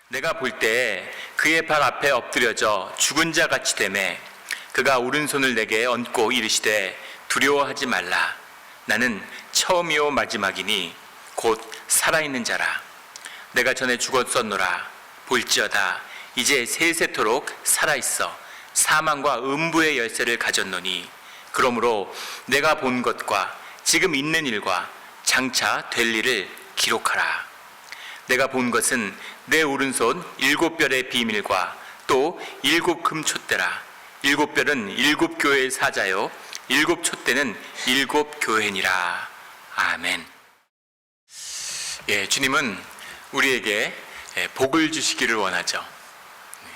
내가 볼 때 그의 발 앞에 엎드려져 죽은 자 같이 되매 그가 오른손을 내게 얹고 이르시되 두려워하지 말라. 나는 처음이요 마지막이니 곧 살아있는 자라. 내가 전에 죽었었노라. 볼지어다 이제 세세토록 살아있어 사망과 음부의 열쇠를 가졌노니 그러므로 내가 본 것과 지금 있는 일과 장차 될 일을 기록하라. 내가 본 것은 내 오른손 7별의 비밀과 또 7 금촛대라. 7별은 7 교회의 사자요 7 촛대는 7 교회니라. 아멘. 주님은 우리에게 복을 주시기를 원하죠.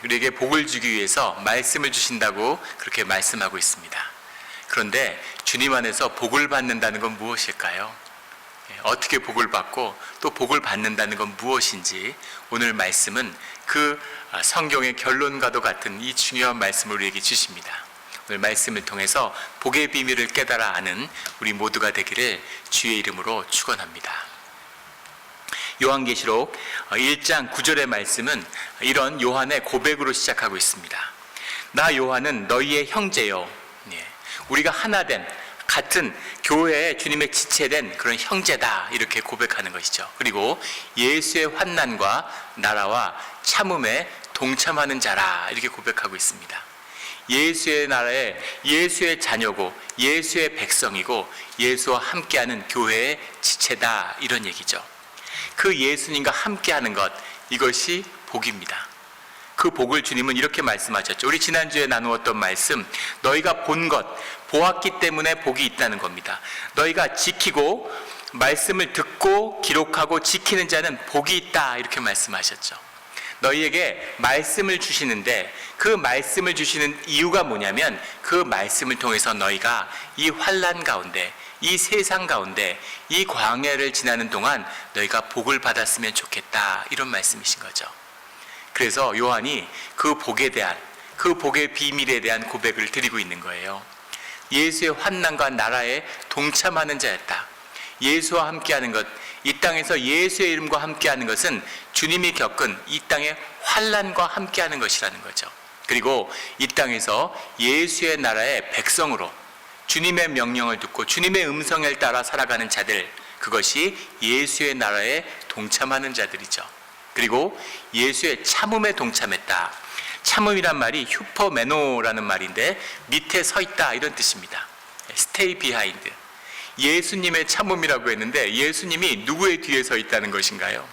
우리에게 복을 주기 위해서 말씀을 주신다고 그렇게 말씀하고 있습니다. 그런데 주님 안에서 복을 받는다는 건 무엇일까요? 어떻게 복을 받고 또 복을 받는다는 건 무엇인지 오늘 말씀은 그 성경의 결론과도 같은 이 중요한 말씀을 우리에게 주십니다. 오늘 말씀을 통해서 복의 비밀을 깨달아 아는 우리 모두가 되기를 주의 이름으로 축원합니다. 요한계시록 1장 9절의 말씀은 이런 요한의 고백으로 시작하고 있습니다. 나 요한은 너희의 형제요. 우리가 하나 된 같은 교회에 주님의 지체된 그런 형제다 이렇게 고백하는 것이죠. 그리고 예수의 환난과 나라와 참음에 동참하는 자라 이렇게 고백하고 있습니다. 예수의 나라에 예수의 자녀고 예수의 백성이고 예수와 함께하는 교회의 지체다 이런 얘기죠. 그 예수님과 함께하는 것, 이것이 복입니다. 그 복을 주님은 이렇게 말씀하셨죠. 우리 지난주에 나누었던 말씀, 너희가 본 것, 보았기 때문에 복이 있다는 겁니다. 너희가 지키고 말씀을 듣고 기록하고 지키는 자는 복이 있다 이렇게 말씀하셨죠. 너희에게 말씀을 주시는데 그 말씀을 주시는 이유가 뭐냐면 그 말씀을 통해서 너희가 이 환난 가운데 이 세상 가운데 이 광야를 지나는 동안 너희가 복을 받았으면 좋겠다 이런 말씀이신 거죠. 그래서 요한이 그 복에 대한 그 복의 비밀에 대한 고백을 드리고 있는 거예요. 예수의 환난과 나라에 동참하는 자였다. 예수와 함께하는 것, 이 땅에서 예수의 이름과 함께하는 것은 주님이 겪은 이 땅의 환난과 함께하는 것이라는 거죠. 그리고 이 땅에서 예수의 나라의 백성으로 주님의 명령을 듣고 주님의 음성을 따라 살아가는 자들, 그것이 예수의 나라에 동참하는 자들이죠. 그리고 예수의 참음에 동참했다. 참음이란 말이 휴퍼메노라는 말인데 밑에 서 있다 이런 뜻입니다. Stay behind. 예수님의 참음이라고 했는데 예수님이 누구의 뒤에 서 있다는 것인가요?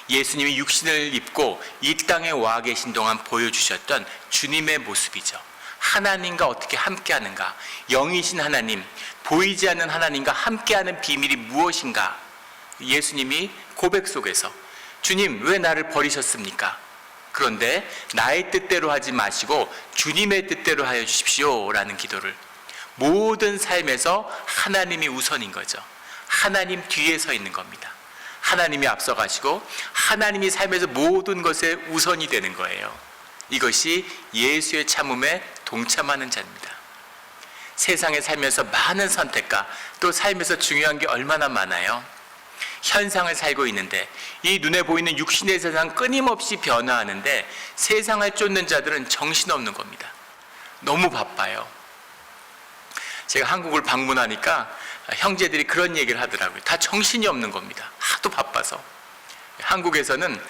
예수님이 육신을 입고 이 땅에 와 계신 동안 보여주셨던 주님의 모습이죠. 하나님과 어떻게 함께하는가, 영이신 하나님, 보이지 않는 하나님과 함께하는 비밀이 무엇인가. 예수님이 고백 속에서 주님 왜 나를 버리셨습니까? 그런데 나의 뜻대로 하지 마시고 주님의 뜻대로 하여 주십시오 라는 기도를, 모든 삶에서 하나님이 우선인 거죠. 하나님 뒤에 서 있는 겁니다. 하나님이 앞서가시고 하나님이 삶에서 모든 것에 우선이 되는 거예요. 이것이 예수의 참음에 동참하는 자입니다. 세상에 살면서 많은 선택과 또 삶에서 중요한 게 얼마나 많아요. 현상을 살고 있는데 이 눈에 보이는 육신의 세상 끊임없이 변화하는데 세상을 쫓는 자들은 정신없는 겁니다. 너무 바빠요. 제가 한국을 방문하니까 형제들이 그런 얘기를 하더라고요. 다 정신이 없는 겁니다. 하도 바빠서. 한국에서는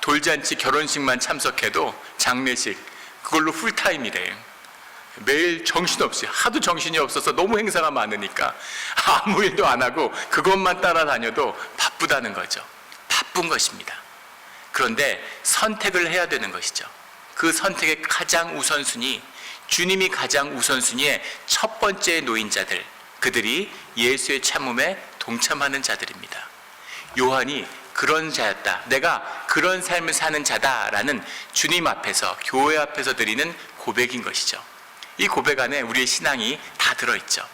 돌잔치 결혼식만 참석해도 장례식 그걸로 풀타임이래요. 매일 정신없이, 하도 정신이 없어서 너무 행사가 많으니까 아무 일도 안 하고 그것만 따라다녀도 바쁘다는 거죠. 바쁜 것입니다. 그런데 선택을 해야 되는 것이죠. 그 선택의 가장 우선순위, 주님이 가장 우선순위의 첫 번째 노인자들, 그들이 예수의 참음에 동참하는 자들입니다. 요한이 그런 자였다, 내가 그런 삶을 사는 자다라는 주님 앞에서, 교회 앞에서 드리는 고백인 것이죠. 이 고백 안에 우리의 신앙이 다 들어있죠.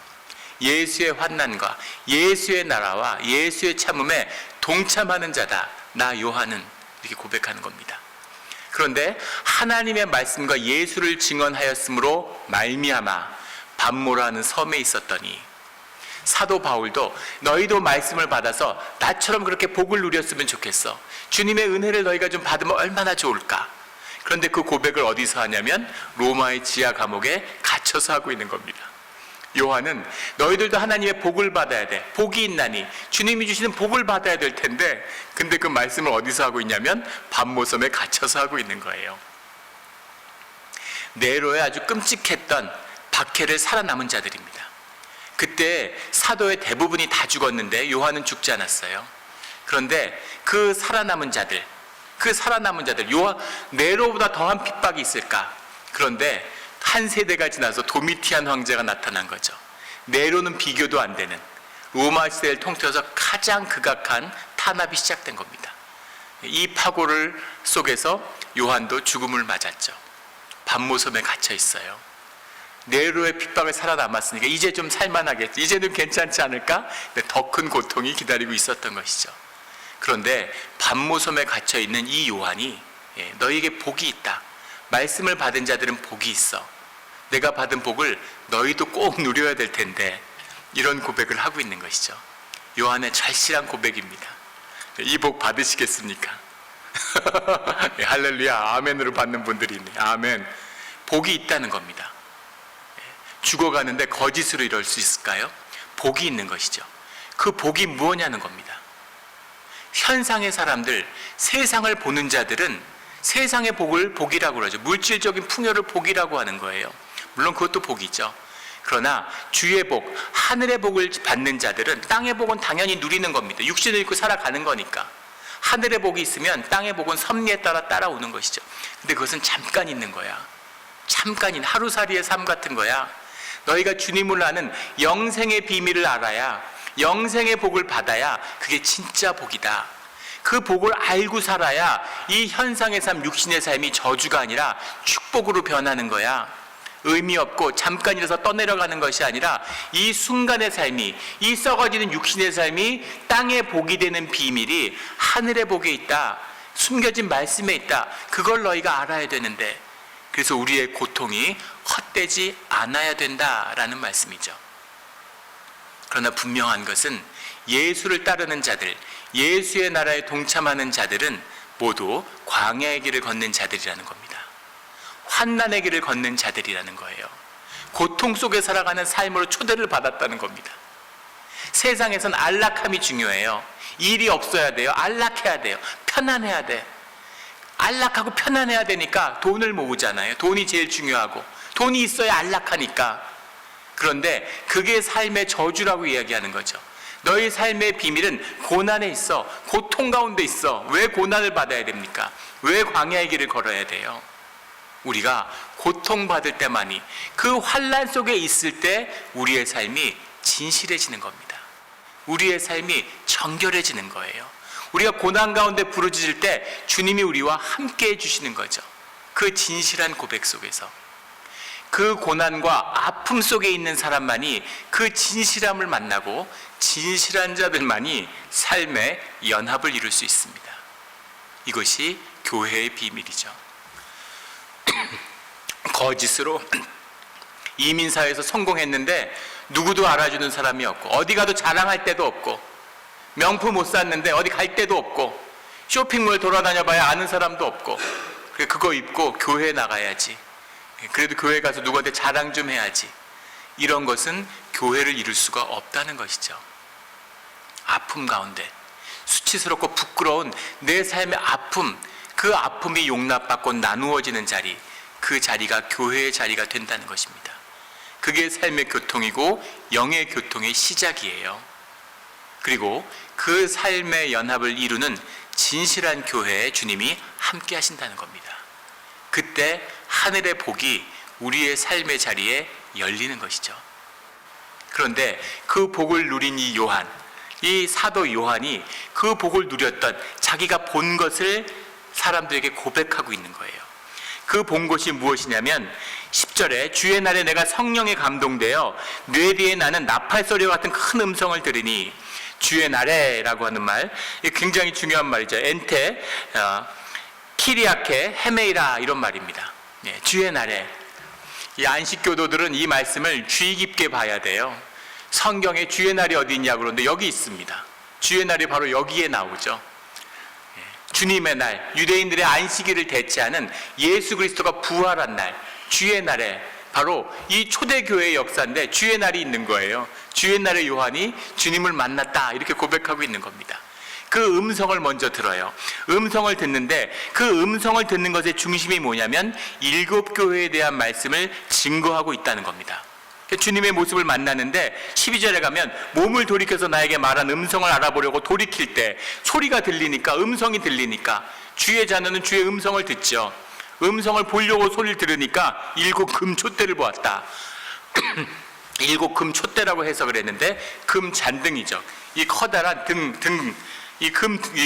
예수의 환난과 예수의 나라와 예수의 참음에 동참하는 자다, 나 요한은, 이렇게 고백하는 겁니다. 그런데 하나님의 말씀과 예수를 증언하였으므로 말미암아 밤모라는 섬에 있었더니, 사도 바울도 너희도 말씀을 받아서 나처럼 그렇게 복을 누렸으면 좋겠어. 주님의 은혜를 너희가 좀 받으면 얼마나 좋을까. 그런데 그 고백을 어디서 하냐면 로마의 지하 감옥에 갇혀서 하고 있는 겁니다. 요한은 너희들도 하나님의 복을 받아야 돼. 복이 있나니 주님이 주시는 복을 받아야 될 텐데, 근데 그 말씀을 어디서 하고 있냐면 밤모섬에 갇혀서 하고 있는 거예요. 네로의 아주 끔찍했던 박해를 살아남은 자들입니다. 그때 사도의 대부분이 다 죽었는데 요한은 죽지 않았어요. 그런데 그 살아남은 자들, 요한 네로보다 더한 핍박이 있을까? 그런데 한 세대가 지나서 도미티안 황제가 나타난 거죠. 네로는 비교도 안 되는, 로마 시대를 통틀어서 가장 극악한 탄압이 시작된 겁니다. 이 파고를 속에서 요한도 죽음을 맞았죠. 밤모섬에 갇혀 있어요. 네로의 핍박을 살아남았으니까 이제 좀 살만하겠지, 이제는 괜찮지 않을까? 더 큰 고통이 기다리고 있었던 것이죠. 그런데 밤모섬에 갇혀 있는 이 요한이 너희에게 복이 있다. 말씀을 받은 자들은 복이 있어. 내가 받은 복을 너희도 꼭 누려야 될 텐데, 이런 고백을 하고 있는 것이죠. 요한의 절실한 고백입니다. 이 복 받으시겠습니까? 할렐루야, 아멘으로 받는 분들이 있네. 아멘. 복이 있다는 겁니다. 죽어가는데 거짓으로 이럴 수 있을까요? 복이 있는 것이죠. 그 복이 무엇냐는 겁니다. 현상의 사람들, 세상을 보는 자들은 세상의 복을 복이라고 그러죠. 물질적인 풍요를 복이라고 하는 거예요. 물론 그것도 복이죠. 그러나 주의 복, 하늘의 복을 받는 자들은 땅의 복은 당연히 누리는 겁니다. 육신을 입고 살아가는 거니까. 하늘의 복이 있으면 땅의 복은 섭리에 따라 따라오는 것이죠. 근데 그것은 잠깐 있는 거야. 잠깐인 하루살이의 삶 같은 거야. 너희가 주님을 아는 영생의 비밀을 알아야, 영생의 복을 받아야 그게 진짜 복이다. 그 복을 알고 살아야 이 현상의 삶, 육신의 삶이 저주가 아니라 축복으로 변하는 거야. 의미 없고 잠깐이라서 떠내려가는 것이 아니라 이 순간의 삶이, 이 썩어지는 육신의 삶이 땅의 복이 되는 비밀이 하늘의 복에 있다. 숨겨진 말씀에 있다. 그걸 너희가 알아야 되는데, 그래서 우리의 고통이 헛되지 않아야 된다라는 말씀이죠. 그러나 분명한 것은 예수를 따르는 자들, 예수의 나라에 동참하는 자들은 모두 광야의 길을 걷는 자들이라는 겁니다. 환난의 길을 걷는 자들이라는 거예요. 고통 속에 살아가는 삶으로 초대를 받았다는 겁니다. 세상에선 안락함이 중요해요. 일이 없어야 돼요. 안락해야 돼요. 편안해야 돼. 안락하고 편안해야 되니까 돈을 모으잖아요. 돈이 제일 중요하고, 돈이 있어야 안락하니까. 그런데 그게 삶의 저주라고 이야기하는 거죠. 너희 삶의 비밀은 고난에 있어. 고통 가운데 있어. 왜 고난을 받아야 됩니까? 왜 광야의 길을 걸어야 돼요? 우리가 고통받을 때만이, 그 환난 속에 있을 때 우리의 삶이 진실해지는 겁니다. 우리의 삶이 정결해지는 거예요. 우리가 고난 가운데 부르짖을 때 주님이 우리와 함께 해주시는 거죠. 그 진실한 고백 속에서. 그 고난과 아픔 속에 있는 사람만이 그 진실함을 만나고, 진실한 자들만이 삶의 연합을 이룰 수 있습니다. 이것이 교회의 비밀이죠. 거짓으로 이민사회에서 성공했는데 누구도 알아주는 사람이 없고, 어디 가도 자랑할 데도 없고, 명품 못 샀는데 어디 갈 데도 없고, 쇼핑몰 돌아다녀 봐야 아는 사람도 없고, 그거 입고 교회에 나가야지, 그래도 교회 가서 누구한테 자랑 좀 해야지, 이런 것은 교회를 이룰 수가 없다는 것이죠. 아픔 가운데 수치스럽고 부끄러운 내 삶의 아픔, 그 아픔이 용납받고 나누어지는 자리, 그 자리가 교회의 자리가 된다는 것입니다. 그게 삶의 교통이고 영의 교통의 시작이에요. 그리고 그 삶의 연합을 이루는 진실한 교회에 주님이 함께 하신다는 겁니다. 그때 하늘의 복이 우리의 삶의 자리에 열리는 것이죠. 그런데 그 복을 누린 이 요한, 이 사도 요한이 그 복을 누렸던, 자기가 본 것을 사람들에게 고백하고 있는 거예요. 그 본 것이 무엇이냐면 10절에 주의 날에 내가 성령에 감동되어 뇌 뒤에 나는 나팔 소리와 같은 큰 음성을 들으니, 주의 날에 라고 하는 말, 굉장히 중요한 말이죠. 엔테, 키리아케, 헤메이라, 이런 말입니다. 주의 날에. 이 안식교도들은 이 말씀을 주의 깊게 봐야 돼요. 성경에 주의 날이 어디 있냐고 그러는데 여기 있습니다. 주의 날이 바로 여기에 나오죠. 주님의 날, 유대인들의 안식일을 대체하는 예수 그리스도가 부활한 날, 주의 날에 바로 이 초대교회의 역사인데 주의 날이 있는 거예요. 주의 날에 요한이 주님을 만났다 이렇게 고백하고 있는 겁니다. 그 음성을 먼저 들어요. 음성을 듣는데 그 음성을 듣는 것의 중심이 뭐냐면 일곱 교회에 대한 말씀을 증거하고 있다는 겁니다. 주님의 모습을 만나는데 12절에 가면 몸을 돌이켜서 나에게 말한 음성을 알아보려고 돌이킬 때 소리가 들리니까, 음성이 들리니까 주의 자녀는 주의 음성을 듣죠. 음성을 보려고 소리를 들으니까 일곱 금 촛대를 보았다. 일곱 금 촛대라고 해석을 했는데 금 잔등이죠. 이 커다란 이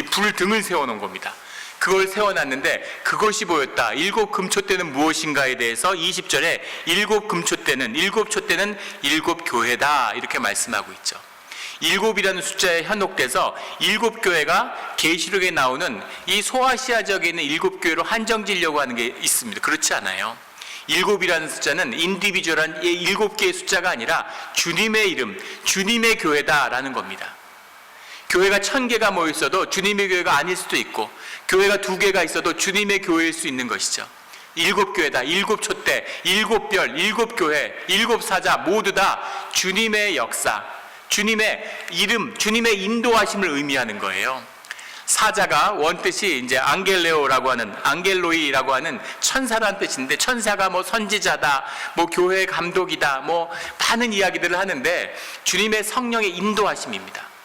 불 등을 세워놓은 겁니다. 그걸 세워놨는데 그것이 보였다. 일곱 금촛대는 무엇인가에 대해서 20절에 일곱 금촛대는, 일곱 촛대는 일곱 교회다 이렇게 말씀하고 있죠. 일곱이라는 숫자에 현혹돼서 일곱 교회가 계시록에 나오는 이 소아시아 지역에 있는 일곱 교회로 한정지려고 하는 게 있습니다. 그렇지 않아요. 일곱이라는 숫자는 인디비주얼한 일곱 개의 숫자가 아니라 주님의 이름, 주님의 교회다라는 겁니다. 교회가 1000개가 모여 있어도 주님의 교회가 아닐 수도 있고, 교회가 2개가 있어도 주님의 교회일 수 있는 것이죠. 일곱 교회다, 일곱 촛대, 일곱 별, 일곱 교회, 일곱 사자 모두 다 주님의 역사, 주님의 이름, 주님의 인도하심을 의미하는 거예요. 사자가 원뜻이 이제 앙겔레오라고 하는, 앙겔로이라고 하는 천사라는 뜻인데, 천사가 뭐 선지자다, 뭐 교회 감독이다, 뭐 많은 이야기들을 하는데 주님의 성령의 인도하심입니다.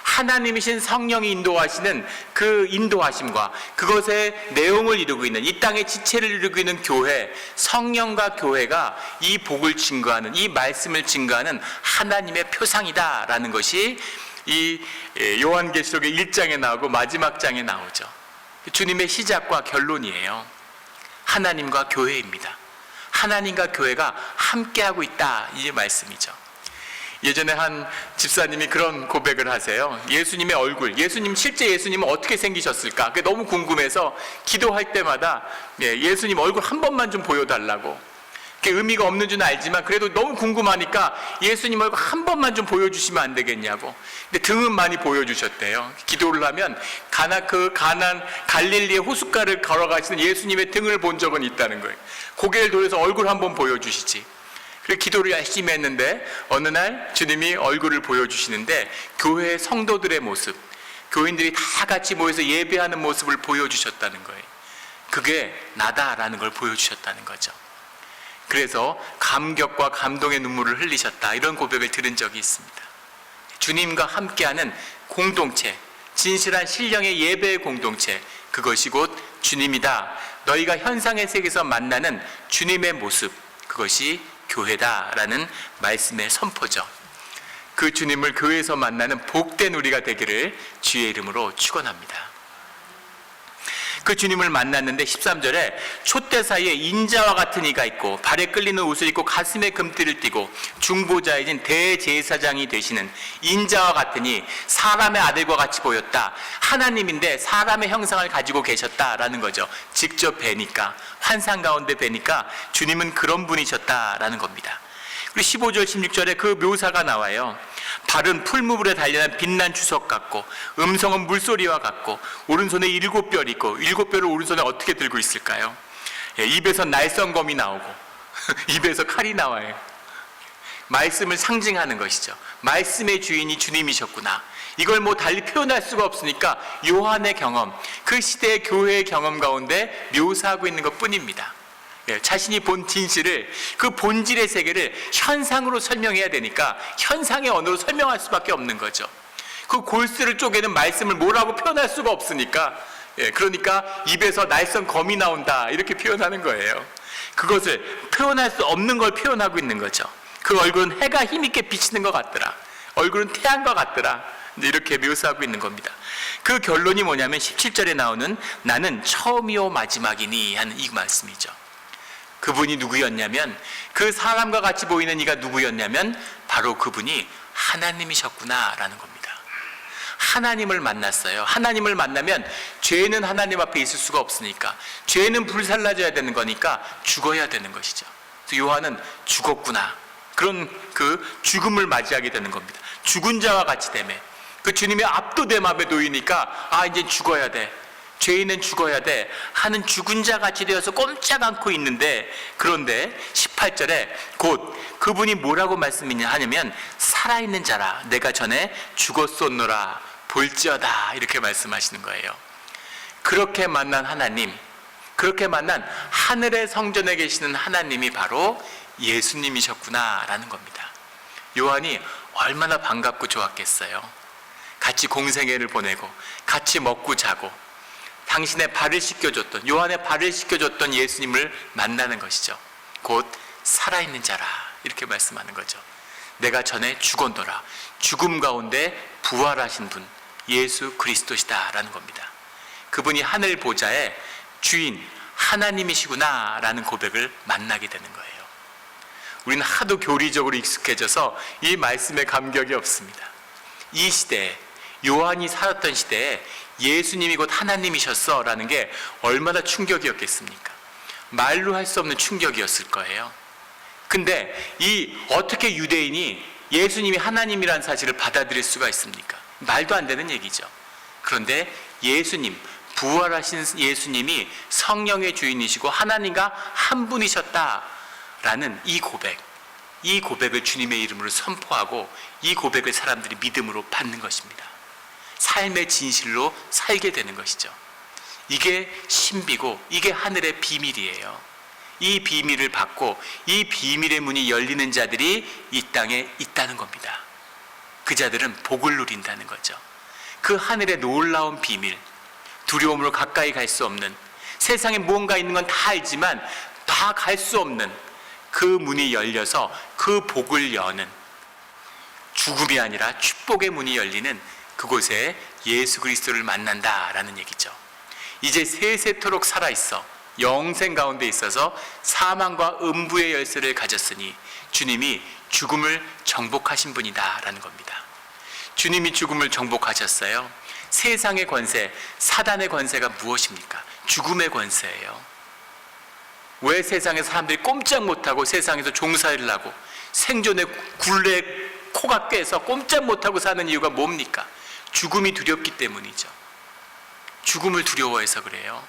하나님이신 성령이 인도하시는 그 인도하심과 그것의 내용을 이루고 있는, 이 땅의 지체를 이루고 있는 교회, 성령과 교회가 이 복을 증거하는, 이 말씀을 증거하는 하나님의 표상이다라는 것이 이 요한계시록의 1장에 나오고 마지막 장에 나오죠. 주님의 시작과 결론이에요. 하나님과 교회입니다. 하나님과 교회가 함께하고 있다, 이 말씀이죠. 예전에 한 집사님이 그런 고백을 하세요. 예수님의 얼굴, 실제 예수님은 어떻게 생기셨을까? 그게 너무 궁금해서 기도할 때마다 예수님 얼굴 한 번만 좀 보여달라고. 그게 의미가 없는 줄은 알지만 그래도 너무 궁금하니까 예수님 얼굴 한 번만 좀 보여주시면 안 되겠냐고. 근데 등은 많이 보여주셨대요. 기도를 하면 갈릴리의 호숫가를 걸어가시는 예수님의 등을 본 적은 있다는 거예요. 고개를 돌려서 얼굴 한 번 보여주시지. 그래서 기도를 열심히 했는데 어느 날 주님이 얼굴을 보여주시는데 교회의 성도들의 모습, 교인들이 다 같이 모여서 예배하는 모습을 보여주셨다는 거예요. 그게 나다라는 걸 보여주셨다는 거죠. 그래서 감격과 감동의 눈물을 흘리셨다, 이런 고백을 들은 적이 있습니다. 주님과 함께하는 공동체, 진실한 신령의 예배의 공동체, 그것이 곧 주님이다. 너희가 현상의 세계에서 만나는 주님의 모습, 그것이 교회다라는 말씀의 선포죠. 그 주님을 교회에서 만나는 복된 우리가 되기를 주의 이름으로 축원합니다. 그 주님을 만났는데 13절에 촛대 사이에 인자와 같은 이가 있고 발에 끌리는 옷을 입고 가슴에 금띠를 띠고 중보자이신 대제사장이 되시는 인자와 같은 이, 사람의 아들과 같이 보였다. 하나님인데 사람의 형상을 가지고 계셨다라는 거죠. 직접 뵈니까, 환상 가운데 뵈니까 주님은 그런 분이셨다라는 겁니다. 그리고 15절 16절에 그 묘사가 나와요. 발은 풀무불에 단련한 빛난 주석 같고 음성은 물소리와 같고 오른손에 7뼈 있고 7뼈를 오른손에 어떻게 들고 있을까요? 입에서 날성검이 나오고 입에서 칼이 나와요. 말씀을 상징하는 것이죠. 말씀의 주인이 주님이셨구나. 이걸 뭐 달리 표현할 수가 없으니까 요한의 경험, 그 시대의 교회의 경험 가운데 묘사하고 있는 것 뿐입니다. 자신이 본 진실을, 그 본질의 세계를 현상으로 설명해야 되니까 현상의 언어로 설명할 수밖에 없는 거죠. 그 골수를 쪼개는 말씀을 뭐라고 표현할 수가 없으니까, 그러니까 입에서 날선 검이 나온다 이렇게 표현하는 거예요. 그것을 표현할 수 없는 걸 표현하고 있는 거죠. 그 얼굴은 해가 힘있게 비치는 것 같더라, 얼굴은 태양과 같더라, 이렇게 묘사하고 있는 겁니다. 그 결론이 뭐냐면 17절에 나오는 나는 처음이요 마지막이니 하는 이 말씀이죠. 그분이 누구였냐면, 그 사람과 같이 보이는 이가 누구였냐면 바로 그분이 하나님이셨구나 라는 겁니다. 하나님을 만났어요. 하나님을 만나면 죄는 하나님 앞에 있을 수가 없으니까, 죄는 불살라져야 되는 거니까 죽어야 되는 것이죠. 그래서 요한은 죽었구나, 그런 그 죽음을 맞이하게 되는 겁니다. 죽은 자와 같이 되매 그 주님의 압도된 마음에 놓이니까 이제 죽어야 돼, 죄인은 죽어야 돼 하는 죽은 자 같이 되어서 꼼짝 않고 있는데, 그런데 18절에 곧 그분이 뭐라고 하냐면 살아있는 자라 내가 전에 죽었었노라 볼지어다 이렇게 말씀하시는 거예요. 그렇게 만난 하나님, 그렇게 만난 하늘의 성전에 계시는 하나님이 바로 예수님이셨구나라는 겁니다. 요한이 얼마나 반갑고 좋았겠어요. 같이 공생애를 보내고 같이 먹고 자고 당신의 발을 씻겨줬던, 요한의 발을 씻겨줬던 예수님을 만나는 것이죠. 곧 살아있는 자라 이렇게 말씀하는 거죠. 내가 전에 죽었노라, 죽음 가운데 부활하신 분 예수 그리스도시다 라는 겁니다. 그분이 하늘 보좌의 주인 하나님이시구나 라는 고백을 만나게 되는 거예요. 우리는 하도 교리적으로 익숙해져서 이 말씀에 감격이 없습니다. 이 시대에, 요한이 살았던 시대에 예수님이 곧 하나님이셨어 라는 게 얼마나 충격이었겠습니까? 말로 할 수 없는 충격이었을 거예요. 근데 어떻게 유대인이 예수님이 하나님이라는 사실을 받아들일 수가 있습니까? 말도 안 되는 얘기죠. 그런데 예수님, 부활하신 예수님이 성령의 주인이시고 하나님과 한 분이셨다라는 이 고백을 주님의 이름으로 선포하고 이 고백을 사람들이 믿음으로 받는 것입니다. 삶의 진실로 살게 되는 것이죠. 이게 신비고 이게 하늘의 비밀이에요. 이 비밀을 받고 이 비밀의 문이 열리는 자들이 이 땅에 있다는 겁니다. 그 자들은 복을 누린다는 거죠. 그 하늘의 놀라운 비밀, 두려움으로 가까이 갈 수 없는, 세상에 무언가 있는 건 다 알지만 다 갈 수 없는 그 문이 열려서 그 복을 여는, 죽음이 아니라 축복의 문이 열리는 그곳에 예수 그리스도를 만난다라는 얘기죠. 이제 세세토록 살아있어 영생 가운데 있어서 사망과 음부의 열쇠를 가졌으니 주님이 죽음을 정복하신 분이다 라는 겁니다. 주님이 죽음을 정복하셨어요. 세상의 권세, 사단의 권세가 무엇입니까? 죽음의 권세예요. 왜 세상에 사람들이 꼼짝 못하고 세상에서 종살이를 하고 생존의 굴레에 코가 깨서 꼼짝 못하고 사는 이유가 뭡니까? 죽음이 두렵기 때문이죠. 죽음을 두려워해서 그래요.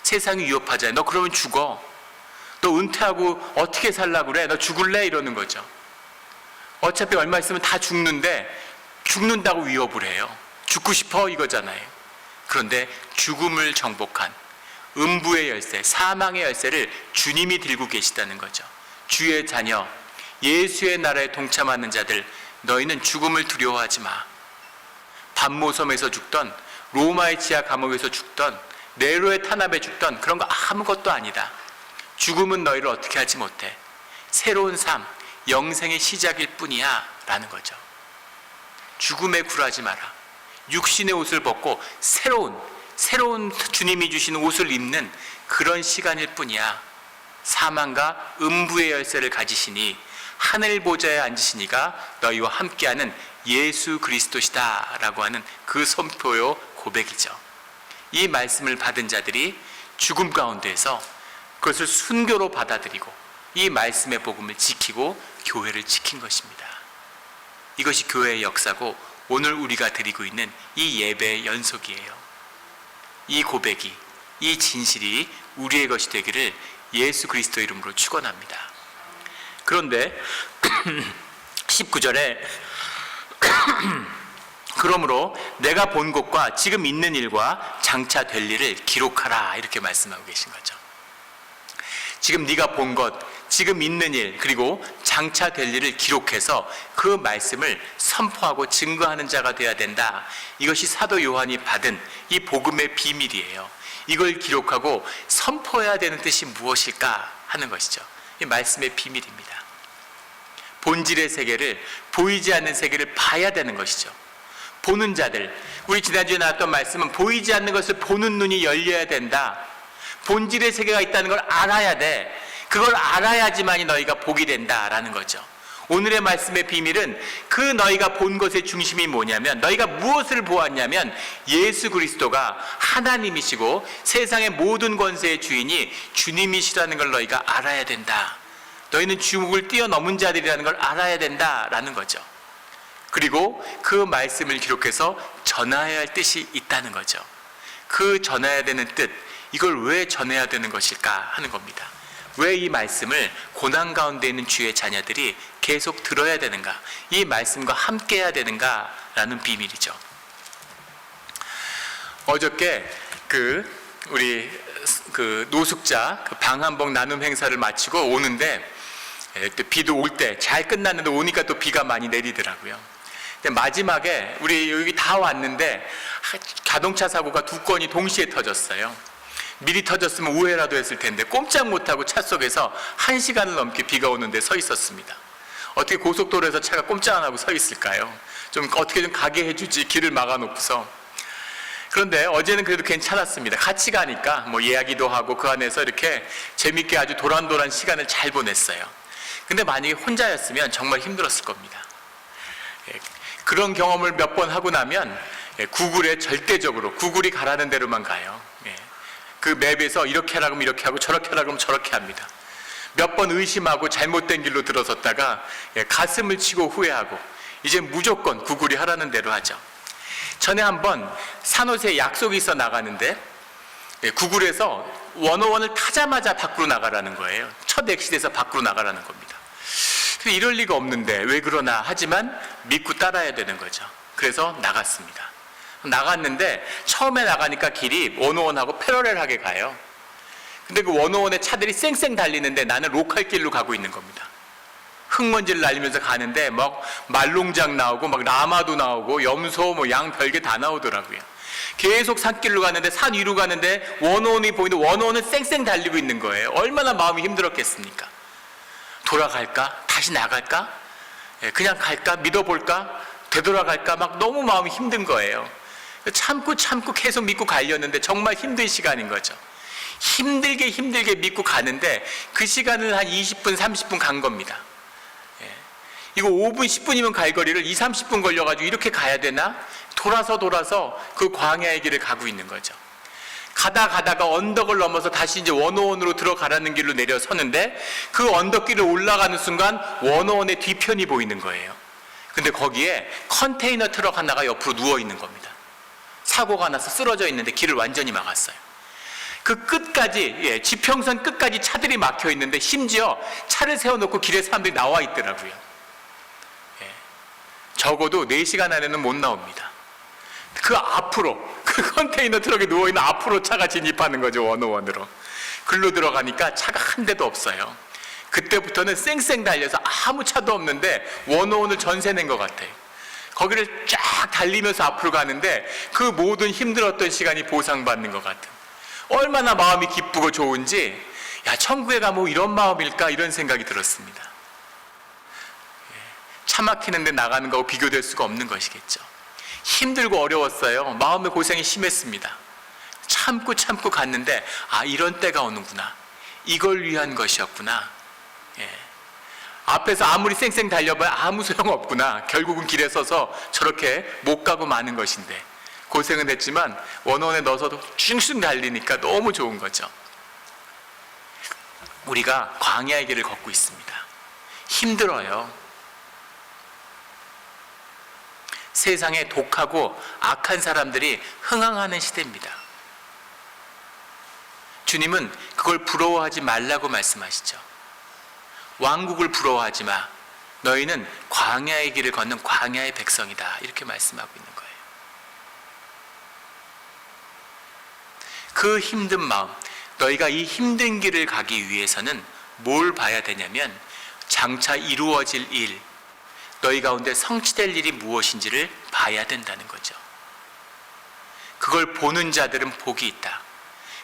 세상이 위협하잖아요. 너 그러면 죽어. 너 은퇴하고 어떻게 살라고 그래? 너 죽을래? 이러는 거죠. 어차피 얼마 있으면 다 죽는데 죽는다고 위협을 해요. 죽고 싶어 이거잖아요. 그런데 죽음을 정복한 음부의 열쇠, 사망의 열쇠를 주님이 들고 계시다는 거죠. 주의 자녀, 예수의 나라에 동참하는 자들, 너희는 죽음을 두려워하지 마. 반모섬에서 죽던, 로마의 지하 감옥에서 죽던, 네로의 탄압에 죽던 그런 거 아무것도 아니다. 죽음은 너희를 어떻게 하지 못해. 새로운 삶, 영생의 시작일 뿐이야 라는 거죠. 죽음에 굴하지 마라. 육신의 옷을 벗고 새로운 주님이 주신 옷을 입는 그런 시간일 뿐이야. 사망과 음부의 열쇠를 가지시니 하늘 보좌에 앉으시니가 너희와 함께하는 예수 그리스도시다 라고 하는 그 선포요 고백이죠. 이 말씀을 받은 자들이 죽음 가운데에서 그것을 순교로 받아들이고 이 말씀의 복음을 지키고 교회를 지킨 것입니다. 이것이 교회의 역사고 오늘 우리가 드리고 있는 이 예배의 연속이에요. 이 고백이, 이 진실이 우리의 것이 되기를 예수 그리스도 이름으로 축원합니다. 그런데 19절에 그러므로 내가 본 것과 지금 있는 일과 장차 될 일을 기록하라 이렇게 말씀하고 계신 거죠. 지금 네가 본 것, 지금 있는 일, 그리고 장차 될 일을 기록해서 그 말씀을 선포하고 증거하는 자가 되어야 된다. 이것이 사도 요한이 받은 이 복음의 비밀이에요. 이걸 기록하고 선포해야 되는 뜻이 무엇일까 하는 것이죠. 이 말씀의 비밀입니다. 본질의 세계를, 보이지 않는 세계를 봐야 되는 것이죠. 보는 자들, 우리 지난주에 나왔던 말씀은 보이지 않는 것을 보는 눈이 열려야 된다. 본질의 세계가 있다는 걸 알아야 돼. 그걸 알아야지만이 너희가 복이 된다라는 거죠. 오늘의 말씀의 비밀은 그 너희가 본 것의 중심이 뭐냐면, 너희가 무엇을 보았냐면 예수 그리스도가 하나님이시고 세상의 모든 권세의 주인이 주님이시라는 걸 너희가 알아야 된다. 너희는 죽음을 뛰어넘은 자들이라는 걸 알아야 된다라는 거죠. 그리고 그 말씀을 기록해서 전해야 할 뜻이 있다는 거죠. 그 전해야 되는 뜻, 이걸 왜 전해야 되는 것일까 하는 겁니다. 왜 이 말씀을 고난 가운데 있는 주의 자녀들이 계속 들어야 되는가, 이 말씀과 함께 해야 되는가라는 비밀이죠. 어저께 우리 노숙자 방한복 나눔 행사를 마치고 오는데 또 비도 올 때 잘 끝났는데 오니까 또 비가 많이 내리더라고요. 근데 마지막에 우리 여기 다 왔는데 자동차 사고가 2건이 동시에 터졌어요. 미리 터졌으면 우회라도 했을 텐데 꼼짝 못하고 차 속에서 1시간을 넘게 비가 오는데 서 있었습니다. 어떻게 고속도로에서 차가 꼼짝 안 하고 서 있을까요? 좀 어떻게 좀 가게 해주지, 길을 막아놓고서. 그런데 어제는 그래도 괜찮았습니다. 같이 가니까 뭐 이야기도 하고 그 안에서 이렇게 재밌게 아주 도란도란 시간을 잘 보냈어요. 근데 만약에 혼자였으면 정말 힘들었을 겁니다. 그런 경험을 몇 번 하고 나면 구글에 절대적으로 구글이 가라는 대로만 가요. 그 맵에서 이렇게 하라 그러면 이렇게 하고 저렇게 하라 그러면 저렇게 합니다. 몇 번 의심하고 잘못된 길로 들어섰다가 가슴을 치고 후회하고 이제 무조건 구글이 하라는 대로 하죠. 전에 한번 산호세에 약속이 있어 나가는데 구글에서 101을 타자마자 밖으로 나가라는 거예요. 첫 엑시트에서 밖으로 나가라는 겁니다. 이럴 리가 없는데 왜 그러나 하지만 믿고 따라야 되는 거죠. 그래서 나갔습니다. 나갔는데 처음에 나가니까 길이 101하고 패러렐하게 가요. 근데 그 101의 차들이 쌩쌩 달리는데 나는 로컬 길로 가고 있는 겁니다. 흙먼지를 날리면서 가는데 막 말롱장 나오고 막 라마도 나오고 염소 뭐 양 별게 다 나오더라고요. 계속 산길로 가는데 산 위로 가는데 101이 보이는데 101은 쌩쌩 달리고 있는 거예요. 얼마나 마음이 힘들었겠습니까? 돌아갈까? 다시 나갈까? 그냥 갈까? 믿어볼까? 되돌아갈까? 막 너무 마음이 힘든 거예요. 참고 계속 믿고 가려는데 정말 힘든 시간인 거죠. 힘들게 믿고 가는데 그 시간을 한 20분, 30분 간 겁니다. 이거 5분, 10분이면 갈 거리를 2, 30분 걸려가지고 이렇게 가야 되나? 돌아서 그 광야의 길을 가고 있는 거죠. 가다가 언덕을 넘어서 다시 이제 101으로 들어가라는 길로 내려서는데 그 언덕길을 올라가는 순간 101의 뒤편이 보이는 거예요. 근데 거기에 컨테이너 트럭 하나가 옆으로 누워 있는 겁니다. 사고가 나서 쓰러져 있는데 길을 완전히 막았어요. 그 끝까지, 지평선 끝까지 차들이 막혀 있는데 심지어 차를 세워놓고 길에 사람들이 나와 있더라고요. 적어도 4시간 안에는 못 나옵니다. 그 앞으로, 그 컨테이너 트럭에 누워있는 앞으로 차가 진입하는 거죠, 101으로. 글로 들어가니까 차가 한 대도 없어요. 그때부터는 쌩쌩 달려서 아무 차도 없는데 101을 전세 낸 것 같아요. 거기를 쫙 달리면서 앞으로 가는데 그 모든 힘들었던 시간이 보상받는 것 같은, 얼마나 마음이 기쁘고 좋은지, 야, 천국에 가면 이런 마음일까, 이런 생각이 들었습니다. 차 막히는데 나가는 거하고 비교될 수가 없는 것이겠죠. 힘들고 어려웠어요. 마음의 고생이 심했습니다. 참고 갔는데 이런 때가 오는구나, 이걸 위한 것이었구나. 앞에서 아무리 쌩쌩 달려봐야 아무 소용없구나. 결국은 길에 서서 저렇게 못 가고 마는 것인데 고생은 했지만 101에 넣어서도 슝슝 달리니까 너무 좋은 거죠. 우리가 광야의 길을 걷고 있습니다. 힘들어요. 세상에 독하고 악한 사람들이 흥황하는 시대입니다. 주님은 그걸 부러워하지 말라고 말씀하시죠. 왕국을 부러워하지 마. 너희는 광야의 길을 걷는 광야의 백성이다. 이렇게 말씀하고 있는 거예요. 그 힘든 마음, 너희가 이 힘든 길을 가기 위해서는 뭘 봐야 되냐면 장차 이루어질 일, 너희 가운데 성취될 일이 무엇인지를 봐야 된다는 거죠. 그걸 보는 자들은 복이 있다.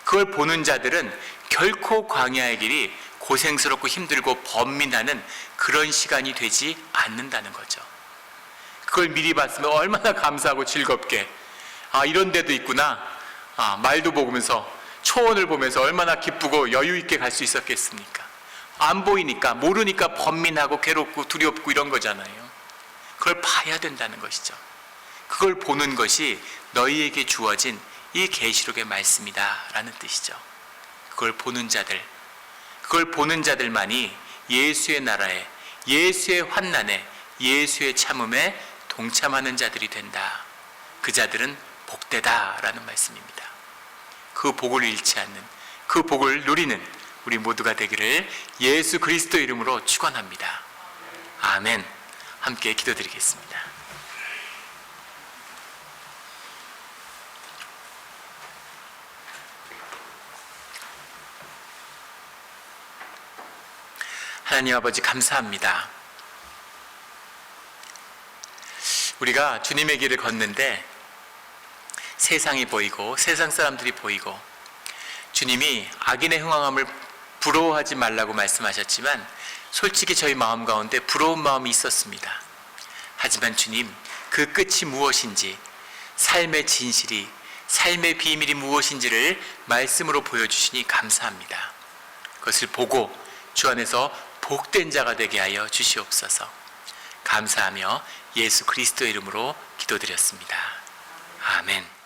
그걸 보는 자들은 결코 광야의 길이 고생스럽고 힘들고 번민하는 그런 시간이 되지 않는다는 거죠. 그걸 미리 봤으면 얼마나 감사하고 즐겁게, 이런 데도 있구나, 말도 보면서, 초원을 보면서 얼마나 기쁘고 여유 있게 갈 수 있었겠습니까? 안 보이니까, 모르니까 번민하고 괴롭고 두렵고 이런 거잖아요. 그걸 봐야 된다는 것이죠. 그걸 보는 것이 너희에게 주어진 이 계시록의 말씀이다 라는 뜻이죠. 그걸 보는 자들만이 예수의 나라에, 예수의 환난에, 예수의 참음에 동참하는 자들이 된다. 그 자들은 복되다라는 말씀입니다. 그 복을 잃지 않는, 그 복을 누리는 우리 모두가 되기를 예수 그리스도 이름으로 축원합니다. 아멘. 함께 기도드리겠습니다. 하나님 아버지 감사합니다. 우리가 주님의 길을 걷는데 세상이 보이고 세상 사람들이 보이고 주님이 악인의 흥황함을 부러워하지 말라고 말씀하셨지만 솔직히 저희 마음 가운데 부러운 마음이 있었습니다. 하지만 주님, 그 끝이 무엇인지, 삶의 진실이, 삶의 비밀이 무엇인지를 말씀으로 보여주시니 감사합니다. 그것을 보고 주 안에서 복된 자가 되게 하여 주시옵소서. 감사하며 예수 그리스도 이름으로 기도드렸습니다. 아멘.